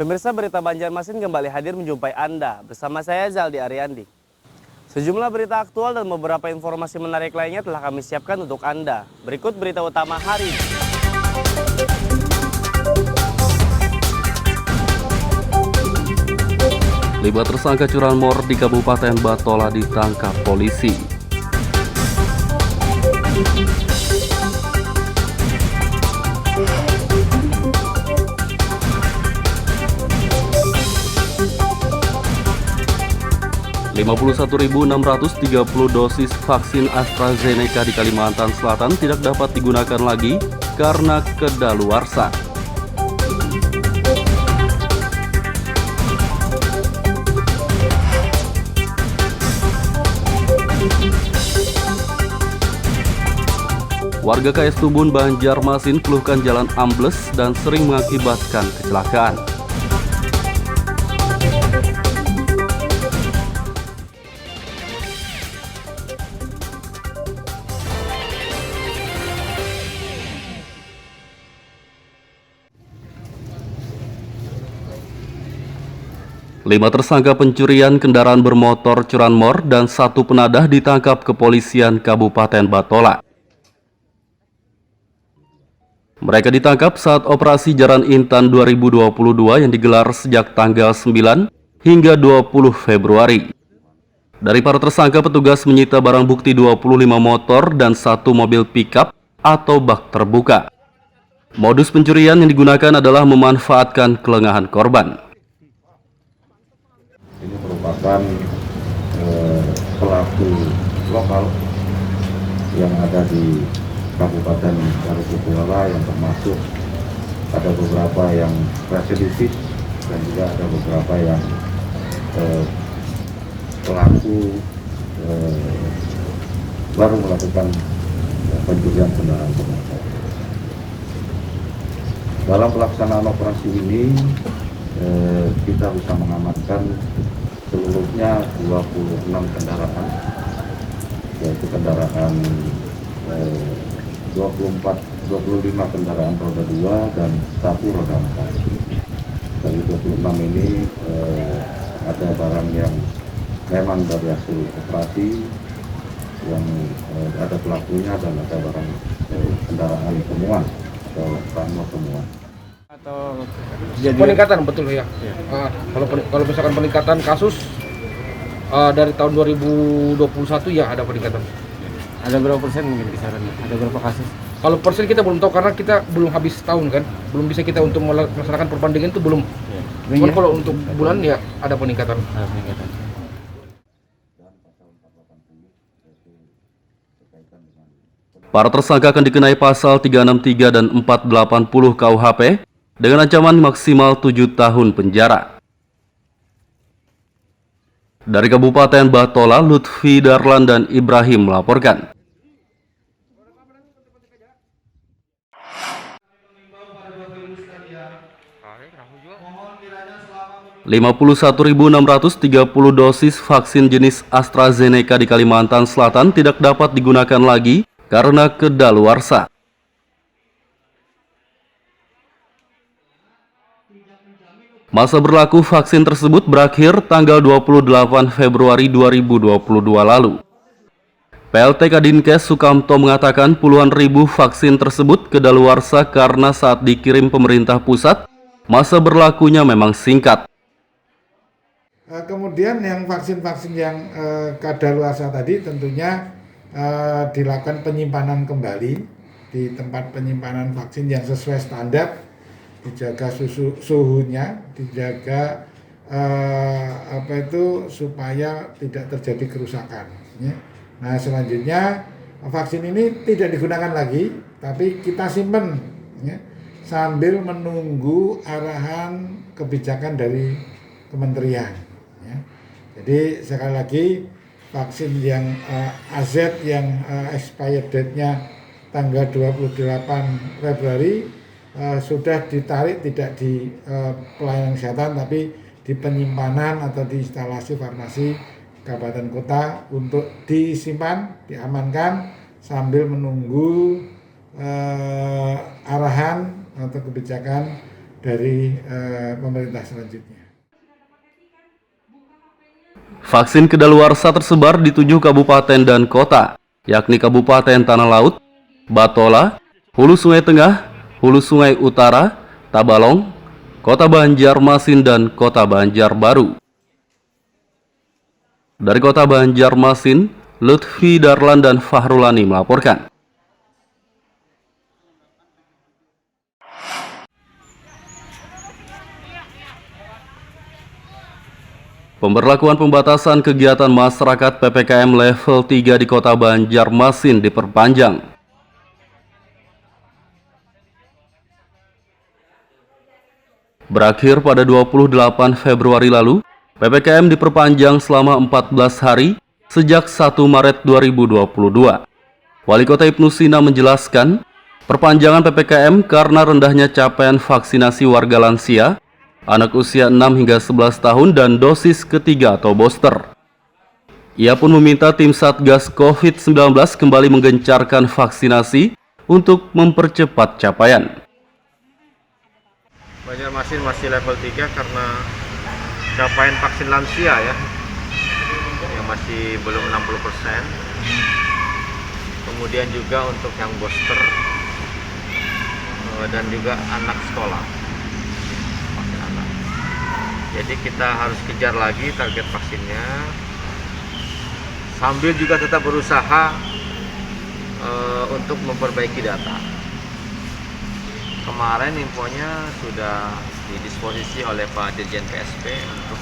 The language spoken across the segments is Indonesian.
Pemirsa Berita Banjarmasin kembali hadir menjumpai Anda. Bersama saya Zaldi Ariandi. Sejumlah berita aktual dan beberapa informasi menarik lainnya telah kami siapkan untuk Anda. Berikut berita utama hari ini. 5 tersangka curanmor di Kabupaten Batola ditangkap polisi. ...51.630 dosis vaksin AstraZeneca di Kalimantan Selatan tidak dapat digunakan lagi karena kedaluarsa. Warga KS Tubun, Banjarmasin keluhkan jalan ambles dan sering mengakibatkan kecelakaan. Lima tersangka pencurian kendaraan bermotor curanmor dan satu penadah ditangkap kepolisian Kabupaten Batola. Mereka ditangkap saat operasi Jaran Intan 2022 yang digelar sejak tanggal 9 hingga 20 Februari. Dari para tersangka, petugas menyita barang bukti 25 motor dan satu mobil pickup atau bak terbuka. Modus pencurian yang digunakan adalah memanfaatkan kelengahan korban. Ini merupakan pelaku lokal yang ada di Kabupaten Maluku yang termasuk ada beberapa yang residivis dan juga ada beberapa yang pelaku baru melakukan pencurian kendaraan bermotor. Dalam pelaksanaan operasi ini kita bisa mengamankan seluruhnya 26 kendaraan, yaitu kendaraan 25 kendaraan roda 2 dan 1 roda 4. Dari 26 ini ada barang yang memang dari hasil operasi yang ada pelakunya dan ada barang kendaraan temuan atau transport temuan. Atau Peningkatan betul ya. Kalau misalkan peningkatan kasus dari tahun 2021 ya ada peningkatan. ada berapa persen mungkin kisarannya? Ada berapa kasus? Kalau persen kita belum tahu karena kita belum habis tahun kan, belum bisa kita untuk melaksanakan perbandingan itu belum. Ya. Cuman kalau untuk bulan ya ada peningkatan. Ada peningkatan. Para tersangka akan dikenai pasal 363 dan 480 KUHP dengan ancaman maksimal 7 tahun penjara. Dari Kabupaten Batola, Lutfi Darlan dan Ibrahim melaporkan. ...51.630 dosis vaksin jenis AstraZeneca di Kalimantan Selatan tidak dapat digunakan lagi karena kedaluarsa. Masa berlaku vaksin tersebut berakhir tanggal 28 Februari 2022 lalu. PLT Kadinkes Sukamto mengatakan puluhan ribu vaksin tersebut kedaluarsa karena saat dikirim pemerintah pusat, masa berlakunya memang singkat. Kemudian yang vaksin-vaksin yang kadaluarsa tadi tentunya dilakukan penyimpanan kembali di tempat penyimpanan vaksin yang sesuai standar, dijaga suhunya, dijaga supaya tidak terjadi kerusakan. Ya. Nah selanjutnya vaksin ini tidak digunakan lagi, tapi kita simpan ya, sambil menunggu arahan kebijakan dari kementerian. Ya. Jadi sekali lagi vaksin yang AZ yang expired date-nya tanggal 28 Februari sudah ditarik tidak di pelayanan kesehatan tapi di penyimpanan atau di instalasi farmasi kabupaten kota untuk disimpan, diamankan sambil menunggu arahan atau kebijakan dari pemerintah selanjutnya. Vaksin kedaluarsa tersebar di 7 kabupaten dan kota, yakni Kabupaten Tanah Laut, Batola, Hulu Sungai Tengah, Hulu Sungai Utara, Tabalong, Kota Banjarmasin, dan Kota Banjarbaru. Dari Kota Banjarmasin, Lutfi Darlan dan Fahrulani melaporkan. Pemberlakuan pembatasan kegiatan masyarakat PPKM level 3 di Kota Banjarmasin diperpanjang. Berakhir pada 28 Februari lalu, PPKM diperpanjang selama 14 hari sejak 1 Maret 2022. Wali Kota Ibnu Sina menjelaskan, perpanjangan PPKM karena rendahnya capaian vaksinasi warga lansia, anak usia 6 hingga 11 tahun dan dosis ketiga atau booster. Ia pun meminta tim Satgas COVID-19 kembali menggencarkan vaksinasi untuk mempercepat capaian. Banjarmasin masih level 3 karena capaian vaksin lansia ya yang masih belum 60%. Kemudian juga untuk yang booster dan juga anak sekolah. Vaksin anak. Jadi kita harus kejar lagi target vaksinnya. Sambil juga tetap berusaha untuk memperbaiki data. Kemarin infonya sudah didisposisi oleh Pak Dirjen PSP untuk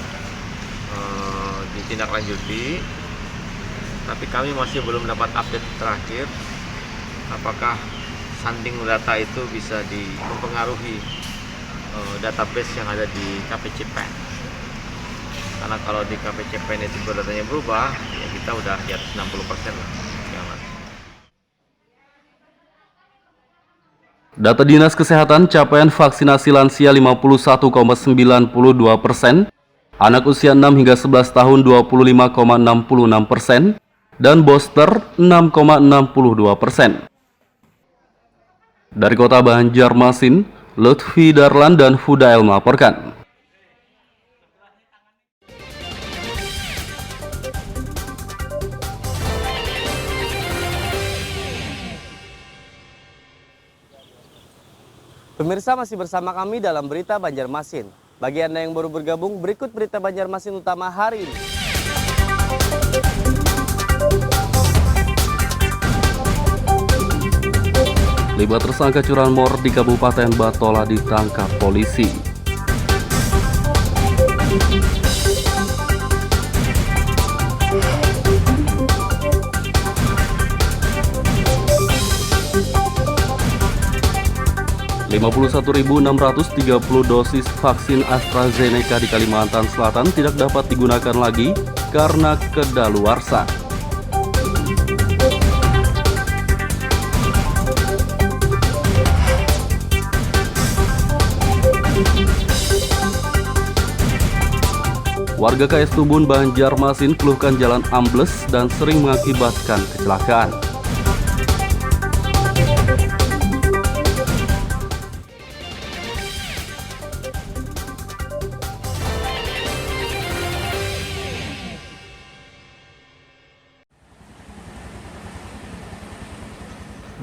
ditindaklanjuti, tapi kami masih belum dapat update terakhir apakah sanding data itu bisa mempengaruhi database yang ada di KPCPEN. Karena kalau di KPCPEN itu datanya berubah, ya kita udah di atas 60% lah. Data Dinas Kesehatan, capaian vaksinasi lansia 51,92%, anak usia 6 hingga 11 tahun 25,66%, dan booster 6,62%. Dari Kota Banjarmasin, Lutfi Darlan dan Fudael melaporkan. Pemirsa masih bersama kami dalam Berita Banjarmasin. Bagi Anda yang baru bergabung, berikut Berita Banjarmasin utama hari ini. Lima tersangka curanmor di Kabupaten Batola ditangkap polisi. ...51.630 dosis vaksin AstraZeneca di Kalimantan Selatan tidak dapat digunakan lagi karena kedaluarsa. Warga KS Tubun, Banjarmasin keluhkan jalan ambles dan sering mengakibatkan kecelakaan.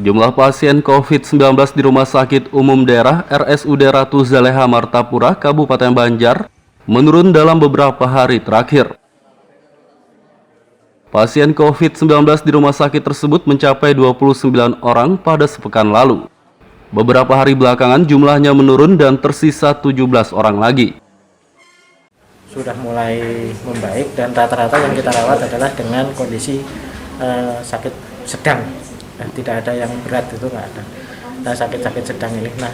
Jumlah pasien COVID-19 di Rumah Sakit Umum Daerah RSUD Ratu Zaleha Martapura, Kabupaten Banjar, menurun dalam beberapa hari terakhir. Pasien COVID-19 di rumah sakit tersebut mencapai 29 orang pada sepekan lalu. Beberapa hari belakangan jumlahnya menurun dan tersisa 17 orang lagi. Sudah mulai membaik dan rata-rata yang kita rawat adalah dengan kondisi sakit sedang. Tidak ada yang berat, itu nggak ada. Nah, sakit-sakit sedang ini. Nah,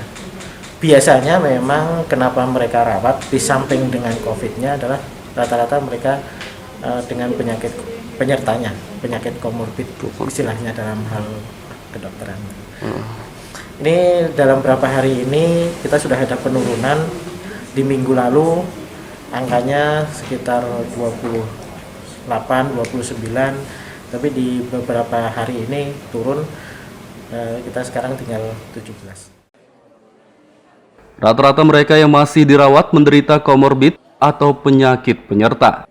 biasanya memang kenapa mereka rawat di samping dengan COVID-nya adalah rata-rata mereka dengan penyakit penyertanya, penyakit komorbid istilahnya dalam hal kedokteran. Ini dalam beberapa hari ini kita sudah ada penurunan. Di minggu lalu angkanya sekitar 28, 29. Tapi di beberapa hari ini turun, kita sekarang tinggal 17. Rata-rata mereka yang masih dirawat menderita komorbid atau penyakit penyerta.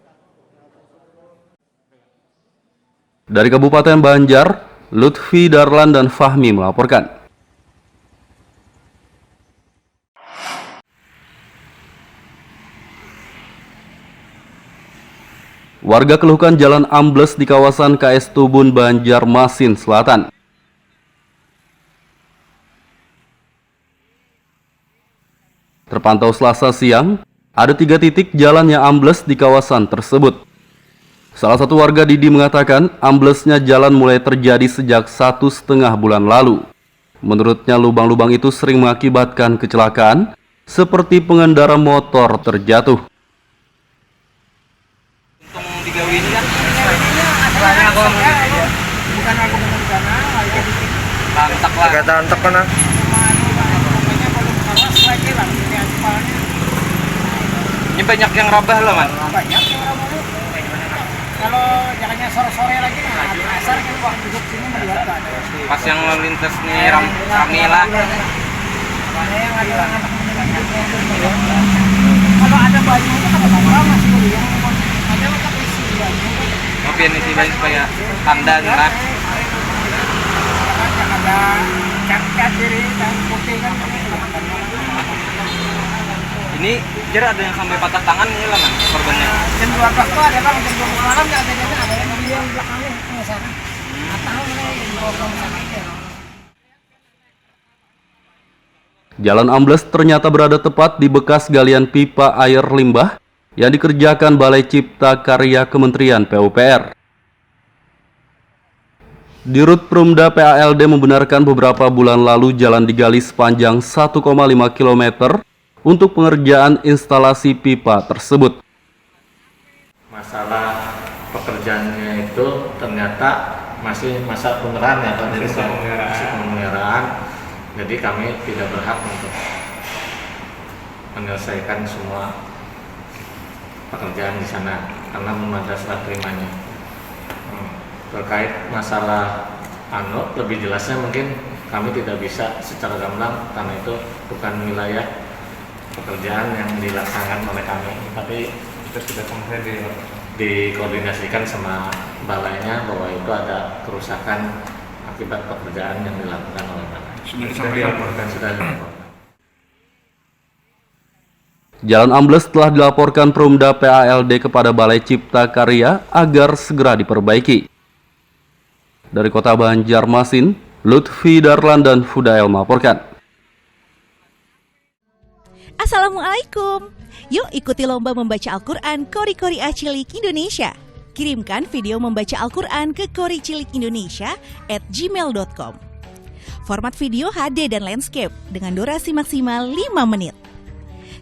Dari Kabupaten Banjar, Lutfi, Darlan, dan Fahmi melaporkan. Warga keluhkan jalan ambles di kawasan KS Tubun, Banjarmasin Selatan. Terpantau Selasa siang, ada 3 titik jalan yang ambles di kawasan tersebut. Salah satu warga Didi mengatakan amblesnya jalan mulai terjadi sejak 1,5 bulan lalu. Menurutnya lubang-lubang itu sering mengakibatkan kecelakaan, seperti pengendara motor terjatuh. Ini banyak yang rabah loh, Man. Banyak yang rabah. Kalau jalannya sore-sore lagi, asar kan wah duduk sini melihat ada. Pas yang lalu lintas nih rame lah. Kalau ada banyak itu kata-kata masih kuliah. Ada tak isi banyak. Ngopi isi banyak supaya tanda kan. Jangan ada cat diri dan putih kan. Ini kira ada yang sampai patah tangan ini lah, Man, korbannya. Jam 12 tuh ada bang, jam 12 malam nggak ada yang mobil yang belakangnya ke sana. Tahu nih jam 12 sana itu. Jalan ambles ternyata berada tepat di bekas galian pipa air limbah yang dikerjakan Balai Cipta Karya Kementerian PUPR. Dirut Perumda PALD membenarkan beberapa bulan lalu jalan digali sepanjang 1,5 km untuk pengerjaan instalasi pipa tersebut. Masalah pekerjaannya itu ternyata masih masa pengerahan ya, Pak, dari pengerahan. Jadi kami tidak berhak untuk menyelesaikan semua pekerjaan di sana karena belum ada serah terimanya. Terkait masalah lebih jelasnya mungkin kami tidak bisa secara gamblang karena itu bukan wilayah pekerjaan yang dilaksanakan oleh kami, tapi kita sudah kemudian dikoordinasikan sama balainya bahwa itu ada kerusakan akibat pekerjaan yang dilakukan oleh balai. Sudah dilaporkan. Jalan ambles telah dilaporkan Perumda PALD kepada Balai Cipta Karya agar segera diperbaiki. Dari Kota Banjarmasin, Lutfi, Darlan, dan Fudael melaporkan. Assalamualaikum. Yuk ikuti lomba membaca Al-Quran Kori-Kori Cilik Indonesia. Kirimkan video membaca Al-Quran ke koricilikindonesia@gmail.com. Format video HD dan landscape dengan durasi maksimal 5 menit.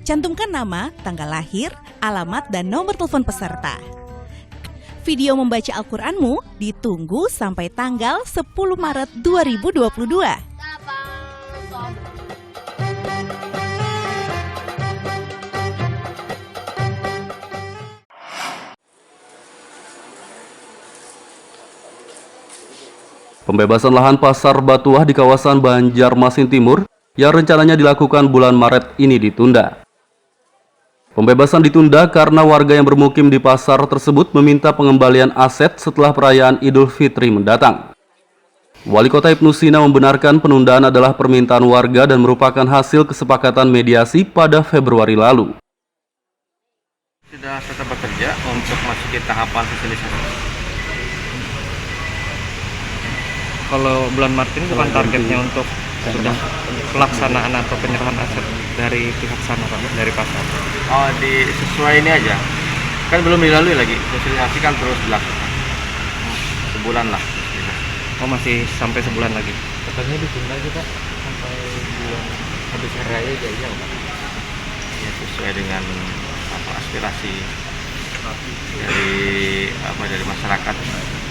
Cantumkan nama, tanggal lahir, alamat, dan nomor telepon peserta. Video membaca Al-Quranmu ditunggu sampai tanggal 10 Maret 2022. Pembebasan lahan pasar Batuah di kawasan Banjarmasin Timur yang rencananya dilakukan bulan Maret ini ditunda. Pembebasan ditunda karena warga yang bermukim di pasar tersebut meminta pengembalian aset setelah perayaan Idul Fitri mendatang. Wali Kota Ibnu Sina membenarkan penundaan adalah permintaan warga dan merupakan hasil kesepakatan mediasi pada Februari lalu. Sudah tetap bekerja untuk masuk ke tahapan sosialisasi. Kalau bulan Maret ini bukan targetnya untuk sudah pelaksanaan atau penyerahan aset dari pihak sana, Pak, dari pasar. Oh, sesuai ini aja. Kan belum dilalui lagi, sosialisasi kan terus dilakukan. Sebulan lah. Oh, masih sampai sebulan lagi. Katanya ditunda juga sampai bulan habis hari raya aja ya, Pak. Ya, sesuai dengan aspirasi dari masyarakat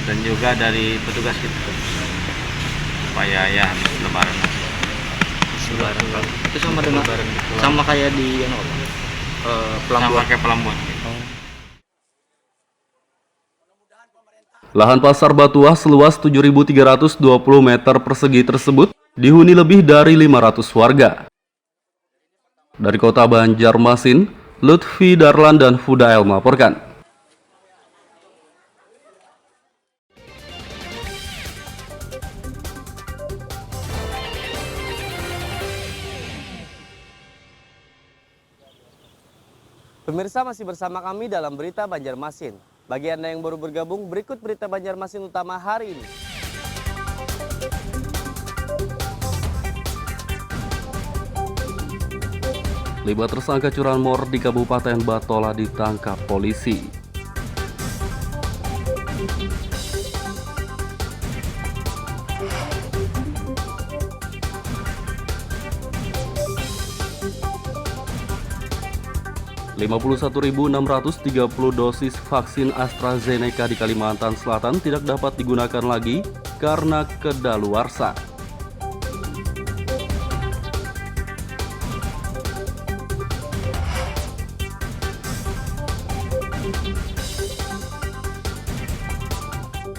dan juga dari petugas kita. Supaya ya lebaran itu sama dengan sama kayak di Pelambuan, sama kayak Pelambuan. Lahan pasar Batuah seluas 7.320 meter persegi tersebut dihuni lebih dari 500 warga. Dari kota Banjarmasin, Lutfi Darlan dan Fudael melaporkan. Pemirsa, masih bersama kami dalam Berita Banjarmasin. Bagi Anda yang baru bergabung, berikut Berita Banjarmasin utama hari ini. Lima tersangka curanmor di Kabupaten Batola ditangkap polisi. ...51.630 dosis vaksin AstraZeneca di Kalimantan Selatan tidak dapat digunakan lagi karena kedaluarsa.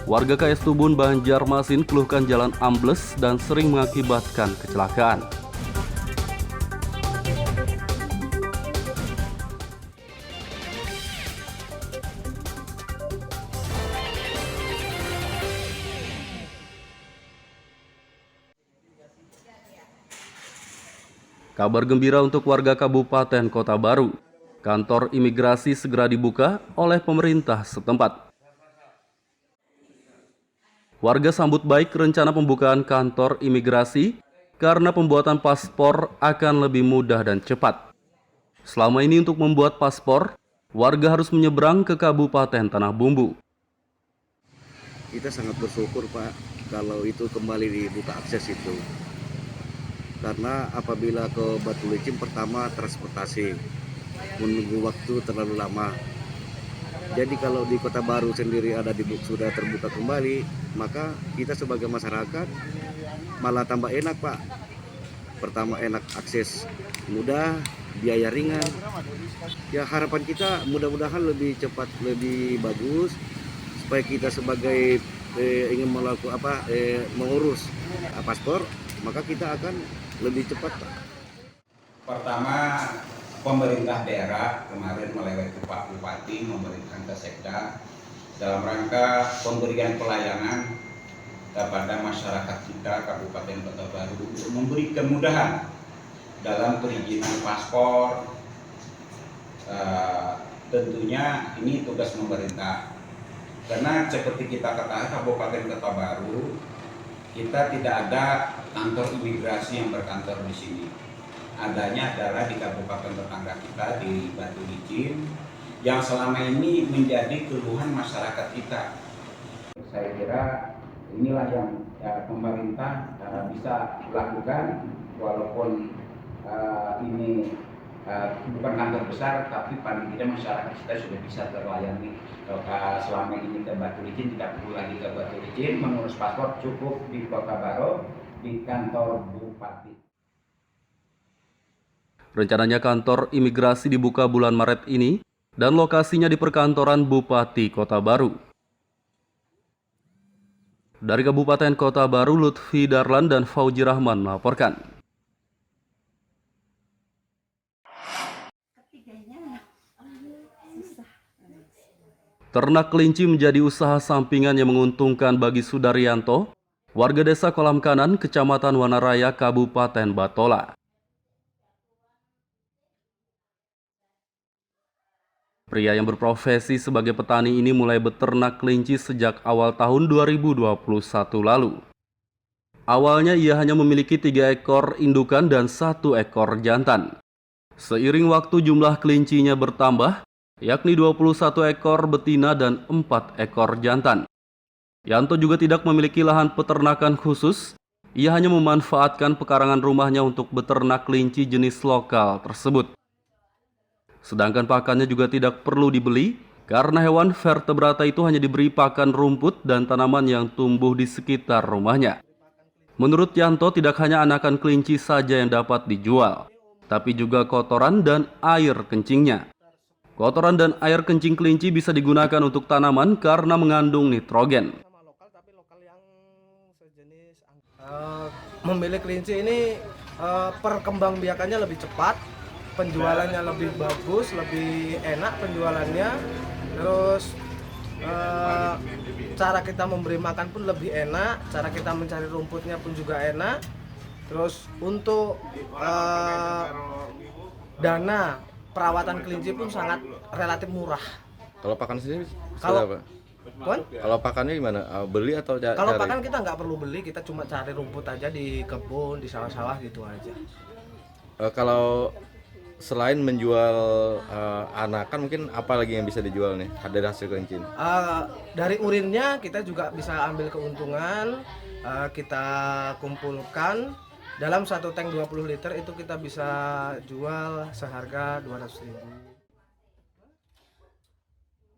Warga KS Tubun, Banjarmasin keluhkan jalan ambles dan sering mengakibatkan kecelakaan. Kabar gembira untuk warga Kabupaten Kota Baru. Kantor imigrasi segera dibuka oleh pemerintah setempat. Warga sambut baik rencana pembukaan kantor imigrasi karena pembuatan paspor akan lebih mudah dan cepat. Selama ini untuk membuat paspor, warga harus menyeberang ke Kabupaten Tanah Bumbu. Kita sangat bersyukur, Pak, kalau itu kembali dibuka akses itu. Karena apabila ke Batu Licin, pertama transportasi menunggu waktu terlalu lama. Jadi kalau di Kota Baru sendiri sudah terbuka kembali, maka kita sebagai masyarakat malah tambah enak, Pak. Pertama enak, akses mudah, biaya ringan. Ya harapan kita mudah-mudahan lebih cepat, lebih bagus supaya kita sebagai ingin mengurus paspor, maka kita akan lebih cepat, Pak. Pertama, pemerintah daerah kemarin melewati Pak Bupati memerintahkan ke Sekda dalam rangka pemberian pelayanan kepada masyarakat kita Kabupaten Kota Baru untuk memberi kemudahan dalam perizinan paspor. Tentunya ini tugas pemerintah, karena seperti kita ketahui Kabupaten Kota Baru kita tidak ada kantor imigrasi yang berkantor di sini. Adanya adalah di kabupaten tetangga kita di Batu Licin yang selama ini menjadi keluhan masyarakat kita. Saya kira inilah yang pemerintah bisa lakukan, walaupun ini bukan kantor besar, tapi paling tidak masyarakat kita sudah bisa terlayani. Selama ini ke Batu Licin, tidak perlu lagi ke Batu Licin mengurus paspor, cukup di Kota Baru di kantor Bupati. Rencananya kantor imigrasi dibuka bulan Maret ini dan lokasinya di perkantoran Bupati Kota Baru. Dari Kabupaten Kota Baru, Lutfi Darlan dan Fauji Rahman melaporkan. Ternak kelinci menjadi usaha sampingan yang menguntungkan bagi Sudaryanto, warga desa Kolam Kanan, Kecamatan Wanaraya, Kabupaten Batola. Pria yang berprofesi sebagai petani ini mulai beternak kelinci sejak awal tahun 2021 lalu. Awalnya ia hanya memiliki 3 ekor indukan dan 1 ekor jantan. Seiring waktu jumlah kelincinya bertambah, yakni 21 ekor betina dan 4 ekor jantan. Yanto juga tidak memiliki lahan peternakan khusus, ia hanya memanfaatkan pekarangan rumahnya untuk beternak kelinci jenis lokal tersebut. Sedangkan pakannya juga tidak perlu dibeli, karena hewan vertebrata itu hanya diberi pakan rumput dan tanaman yang tumbuh di sekitar rumahnya. Menurut Yanto, tidak hanya anakan kelinci saja yang dapat dijual, tapi juga kotoran dan air kencingnya. Kotoran dan air kencing kelinci bisa digunakan untuk tanaman karena mengandung nitrogen. Memilih kelinci ini perkembangbiakannya lebih cepat, penjualannya lebih bagus, lebih enak penjualannya. Terus cara kita memberi makan pun lebih enak, cara kita mencari rumputnya pun juga enak. Terus untuk dana perawatan kelinci pun sangat relatif murah. Kalau pakan sendiri Kalau apa? Pun? Kalau pakannya gimana? Beli atau cari? Kalau pakan kita nggak perlu beli, kita cuma cari rumput aja di kebun, di sawah-sawah gitu aja. Kalau selain menjual anakan, mungkin apa lagi yang bisa dijual nih dari hasil kelinci? Dari urinnya kita juga bisa ambil keuntungan, kita kumpulkan dalam satu tank 20 liter itu kita bisa jual seharga 200.000.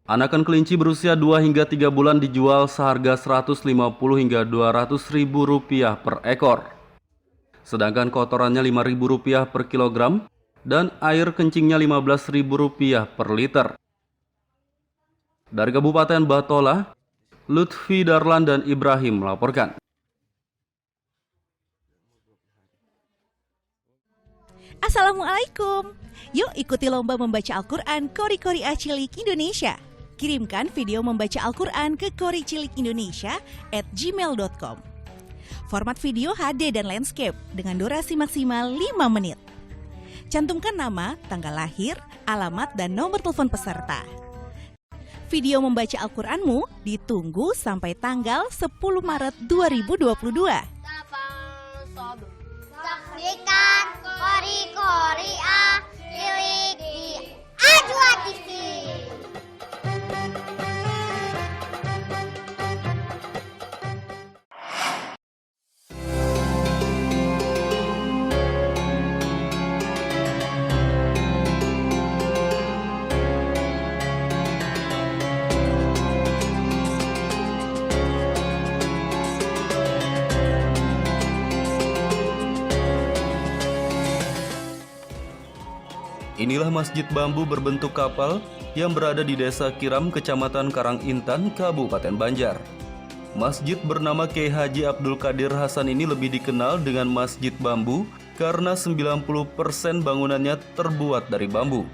Anakan kelinci berusia 2 hingga 3 bulan dijual seharga 150 hingga 200 ribu rupiah per ekor. Sedangkan kotorannya 5.000 rupiah per kilogram dan air kencingnya 15.000 rupiah per liter. Dari Kabupaten Batola, Lutfi Darlan dan Ibrahim melaporkan. Assalamualaikum. Yuk ikuti lomba membaca Al-Quran Kori-Kori Cilik Indonesia. Kirimkan video membaca Al-Quran ke koricilikindonesia@gmail.com. Format video HD dan landscape dengan durasi maksimal 5 menit. Cantumkan nama, tanggal lahir, alamat, dan nomor telepon peserta. Video membaca Al-Quranmu ditunggu sampai tanggal 10 Maret 2022. Saksikan Kori-Kori Cilik di Ajwa TV. Inilah masjid bambu berbentuk kapal yang berada di Desa Kiram, Kecamatan Karangintan, Kabupaten Banjar. Masjid bernama Kiai Haji Abdul Qadir Hasan ini lebih dikenal dengan Masjid Bambu karena 90% bangunannya terbuat dari bambu.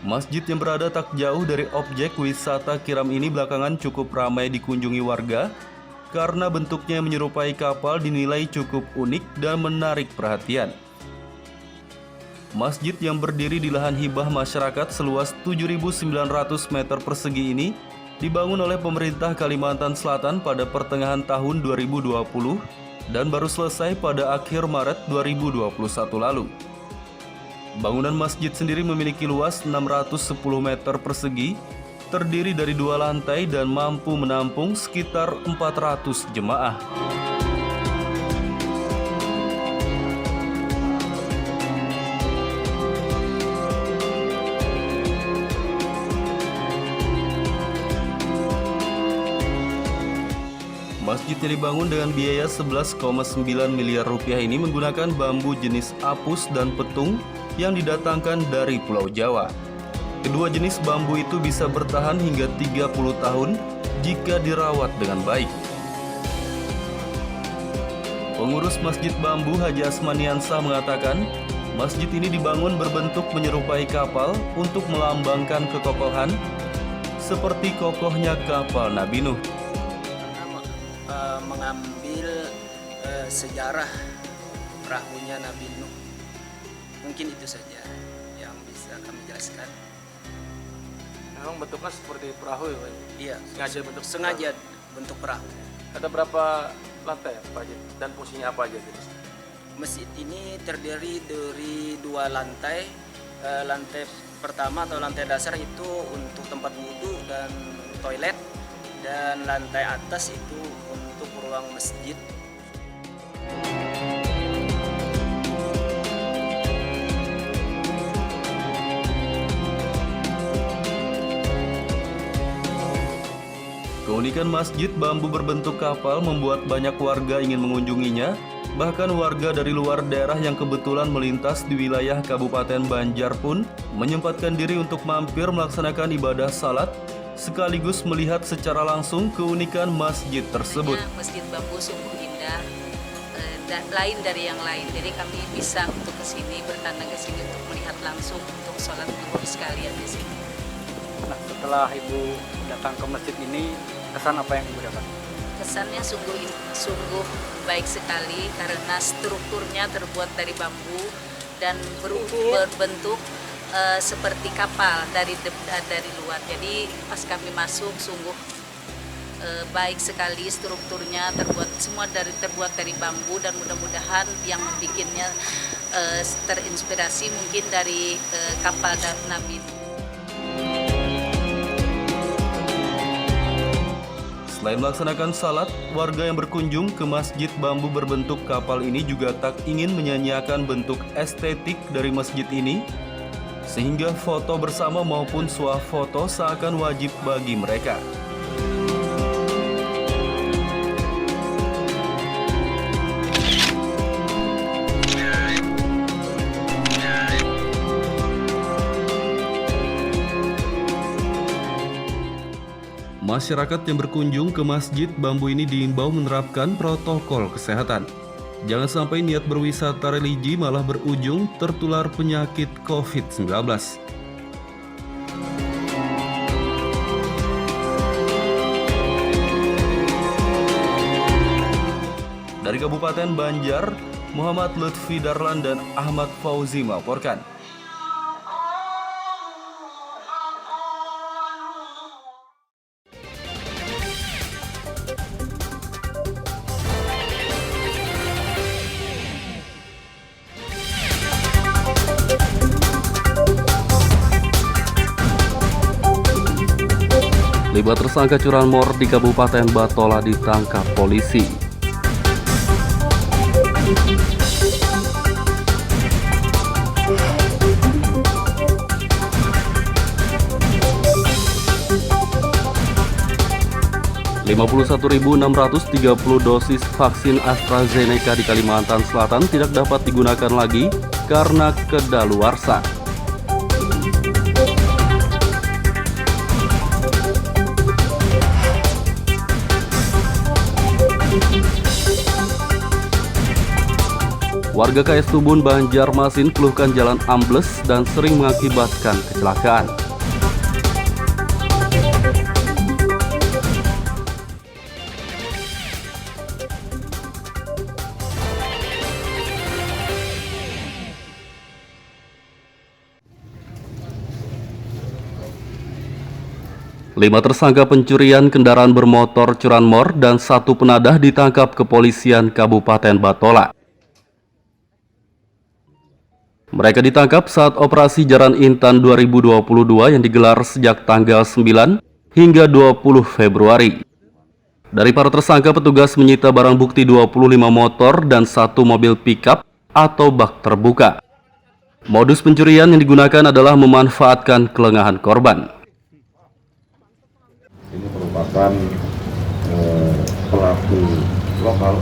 Masjid yang berada tak jauh dari objek wisata Kiram ini belakangan cukup ramai dikunjungi warga karena bentuknya yang menyerupai kapal dinilai cukup unik dan menarik perhatian. Masjid yang berdiri di lahan hibah masyarakat seluas 7.900 meter persegi ini dibangun oleh pemerintah Kalimantan Selatan pada pertengahan tahun 2020 dan baru selesai pada akhir Maret 2021 lalu. Bangunan masjid sendiri memiliki luas 610 meter persegi, terdiri dari 2 lantai dan mampu menampung sekitar 400 jemaah. Masjid yang dibangun dengan biaya 11,9 miliar rupiah ini menggunakan bambu jenis apus dan petung yang didatangkan dari Pulau Jawa. Kedua jenis bambu itu bisa bertahan hingga 30 tahun jika dirawat dengan baik. Pengurus Masjid Bambu Haji Asmaniansa mengatakan, masjid ini dibangun berbentuk menyerupai kapal untuk melambangkan kekokohan seperti kokohnya kapal Nabi Nuh. Mengambil sejarah perahunya Nabi Nuh. Mungkin itu saja yang bisa kami jelaskan. Memang bentuknya seperti perahu ya Pak? Iya, sengaja bentuk perahu. Ada berapa lantai Pak Haji? Dan fungsinya apa aja? Masjid ini terdiri dari 2 lantai. Lantai pertama atau lantai dasar itu untuk tempat wudhu dan toilet. Dan lantai atas itu untuk ruang masjid. Keunikan masjid bambu berbentuk kapal membuat banyak warga ingin mengunjunginya. Bahkan warga dari luar daerah yang kebetulan melintas di wilayah Kabupaten Banjar pun menyempatkan diri untuk mampir melaksanakan ibadah salat sekaligus melihat secara langsung keunikan masjid tersebut. Masjid Bambu sungguh indah lain dari yang lain. Jadi kami bisa untuk ke sini, bertandang ke sini untuk melihat langsung untuk sholat zuhur sekalian di sini. Nah, setelah Ibu datang ke masjid ini, kesan apa yang Ibu dapat? Kesannya sungguh baik sekali karena strukturnya terbuat dari bambu dan berbentuk seperti kapal dari luar. Jadi pas kami masuk sungguh baik sekali strukturnya, terbuat dari bambu, dan mudah-mudahan yang membikinnya terinspirasi mungkin dari kapal Nabi. Selain melaksanakan salat, warga yang berkunjung ke masjid bambu berbentuk kapal ini juga tak ingin menyanyiakan bentuk estetik dari masjid ini, sehingga foto bersama maupun swafoto seakan wajib bagi mereka. Masyarakat yang berkunjung ke masjid bambu ini diimbau menerapkan protokol kesehatan. Jangan sampai niat berwisata religi malah berujung tertular penyakit COVID-19. Dari Kabupaten Banjar, Muhammad Lutfi Darlan dan Ahmad Fauzi melaporkan. Lima tersangka curanmor di Kabupaten Batola ditangkap polisi. ...51.630 dosis vaksin AstraZeneca di Kalimantan Selatan tidak dapat digunakan lagi karena kedaluarsa. Warga KS Tubun, Banjarmasin keluhkan jalan ambles dan sering mengakibatkan kecelakaan. Lima tersangka pencurian kendaraan bermotor curanmor dan satu penadah ditangkap kepolisian Kabupaten Batola. Mereka ditangkap saat operasi Jaran Intan 2022 yang digelar sejak tanggal 9 hingga 20 Februari. Dari para tersangka, petugas menyita barang bukti 25 motor dan satu mobil pickup atau bak terbuka. Modus pencurian yang digunakan adalah memanfaatkan kelengahan korban. Ini merupakan pelaku lokal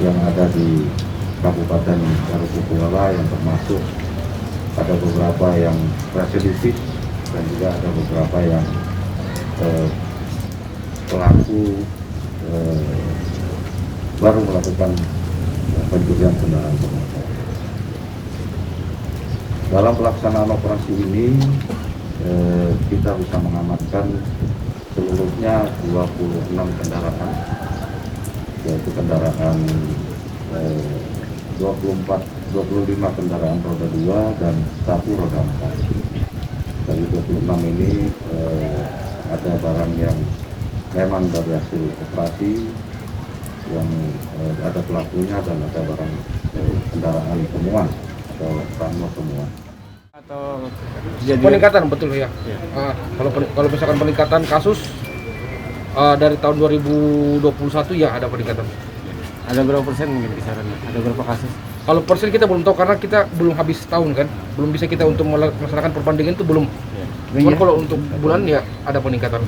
yang ada di Kabupaten Maluku yang termasuk ada beberapa yang residivis dan juga ada beberapa yang pelaku baru melakukan pencurian kendaraan bermotor. Dalam pelaksanaan operasi ini kita bisa mengamankan seluruhnya 26 kendaraan, yaitu kendaraan 25 kendaraan roda 2 dan 1 roda 4. Dari 26 ini ada barang yang memang dari hasil operasi, yang ada pelakunya, dan ada barang kendaraan temuan atau transport temuan. Atau peningkatan betul ya. Kalau misalkan peningkatan kasus dari tahun 2021 ya ada peningkatan. Ada berapa persen mungkin kisarannya? Ada berapa kasus? Kalau persen kita belum tahu karena kita belum habis tahun kan, belum bisa kita untuk melaksanakan perbandingan itu belum. Ya. Cuman kalau untuk bulan ya ada peningkatan.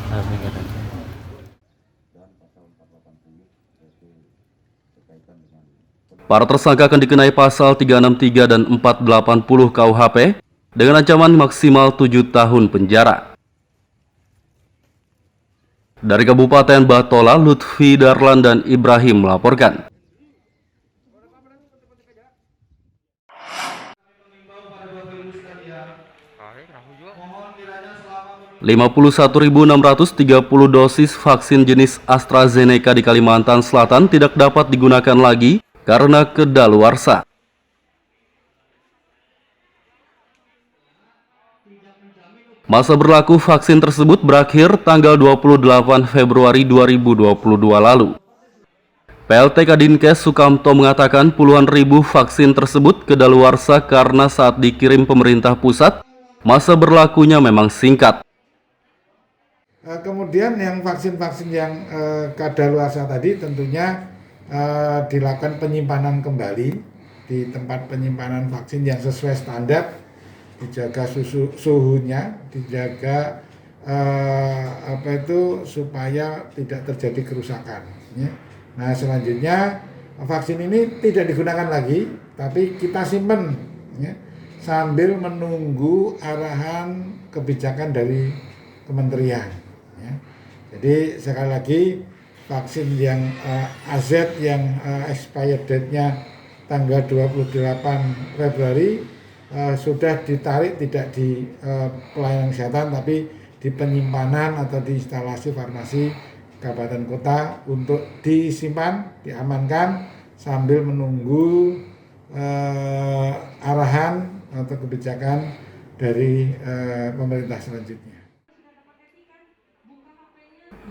Para tersangka akan dikenai pasal 363 dan 480 KUHP dengan ancaman maksimal 7 tahun penjara. Dari Kabupaten Batola, Lutfi Darlan dan Ibrahim melaporkan. 51.630 dosis vaksin jenis AstraZeneca di Kalimantan Selatan tidak dapat digunakan lagi karena kedaluarsa. Masa berlaku vaksin tersebut berakhir tanggal 28 Februari 2022 lalu. PLT Kadinkes Sukamto mengatakan puluhan ribu vaksin tersebut kedaluarsa karena saat dikirim pemerintah pusat, masa berlakunya memang singkat. Kemudian yang vaksin-vaksin yang kadaluarsa tadi tentunya dilakukan penyimpanan kembali di tempat penyimpanan vaksin yang sesuai standar, dijaga suhunya, dijaga supaya tidak terjadi kerusakan. Ya. Nah selanjutnya vaksin ini tidak digunakan lagi, tapi kita simpan ya, sambil menunggu arahan kebijakan dari kementerian. Ya. Jadi sekali lagi vaksin yang AZ yang expired date-nya tanggal 28 Februari sudah ditarik tidak di pelayanan kesehatan tapi di penyimpanan atau di instalasi farmasi kabupaten kota untuk disimpan, diamankan sambil menunggu arahan atau kebijakan dari pemerintah selanjutnya.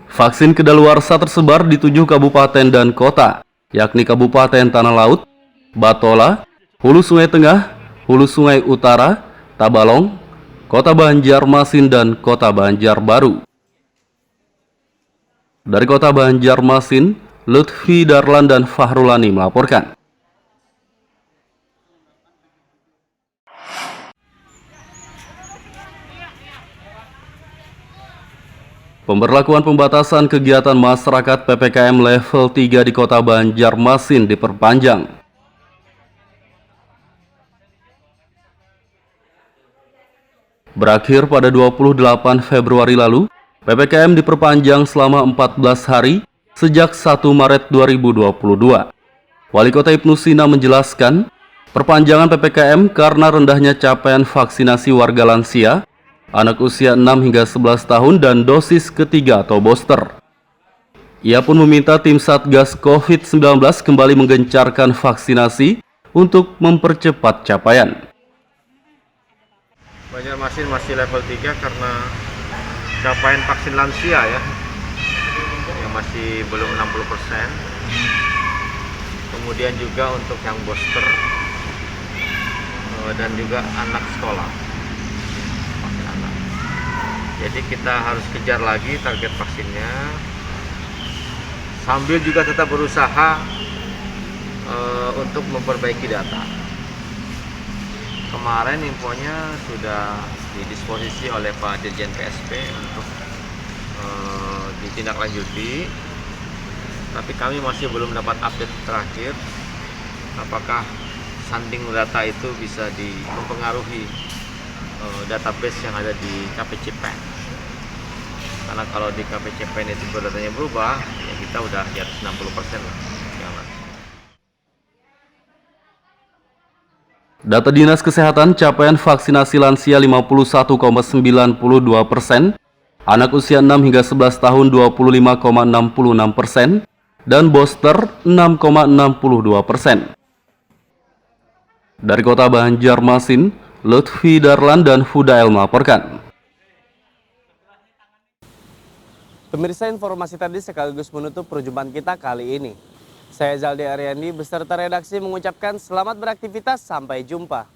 Vaksin kedaluarsa tersebar di 7 kabupaten dan kota, yakni Kabupaten Tanah Laut, Batola, Hulu Sungai Tengah, Hulu Sungai Utara, Tabalong, Kota Banjarmasin, dan Kota Banjarbaru. Dari Kota Banjarmasin, Lutfi Darlan dan Fahrulani melaporkan. Pemberlakuan pembatasan kegiatan masyarakat PPKM level 3 di Kota Banjarmasin diperpanjang. Berakhir pada 28 Februari lalu, PPKM diperpanjang selama 14 hari sejak 1 Maret 2022. Wali Kota Ibnu Sina menjelaskan, perpanjangan PPKM karena rendahnya capaian vaksinasi warga lansia, anak usia 6 hingga 11 tahun dan dosis ketiga atau booster. Ia pun meminta tim Satgas COVID-19 kembali menggencarkan vaksinasi untuk mempercepat capaian. Banjarmasin masih level 3 karena capaian vaksin lansia ya yang masih belum 60%. Kemudian juga untuk yang booster dan juga anak sekolah, vaksin anak. Jadi kita harus kejar lagi target vaksinnya sambil juga tetap berusaha untuk memperbaiki data. Kemarin infonya sudah didisposisi oleh Pak Dirjen PSP untuk ditindaklanjuti, tapi kami masih belum dapat update terakhir apakah sanding data itu bisa mempengaruhi database yang ada di KPCPEN. Karena kalau di KPCPEN itu datanya berubah, ya kita udah di atas 60% lah. Data Dinas Kesehatan, capaian vaksinasi lansia 51,92%, anak usia 6 hingga 11 tahun 25,66%, dan booster 6,62%. Dari Kota Banjarmasin, Lutfi Darlan dan Fudael melaporkan. Pemirsa, informasi tadi sekaligus menutup perjumpaan kita kali ini. Saya Zaldi Ariandi beserta redaksi mengucapkan selamat beraktivitas, sampai jumpa.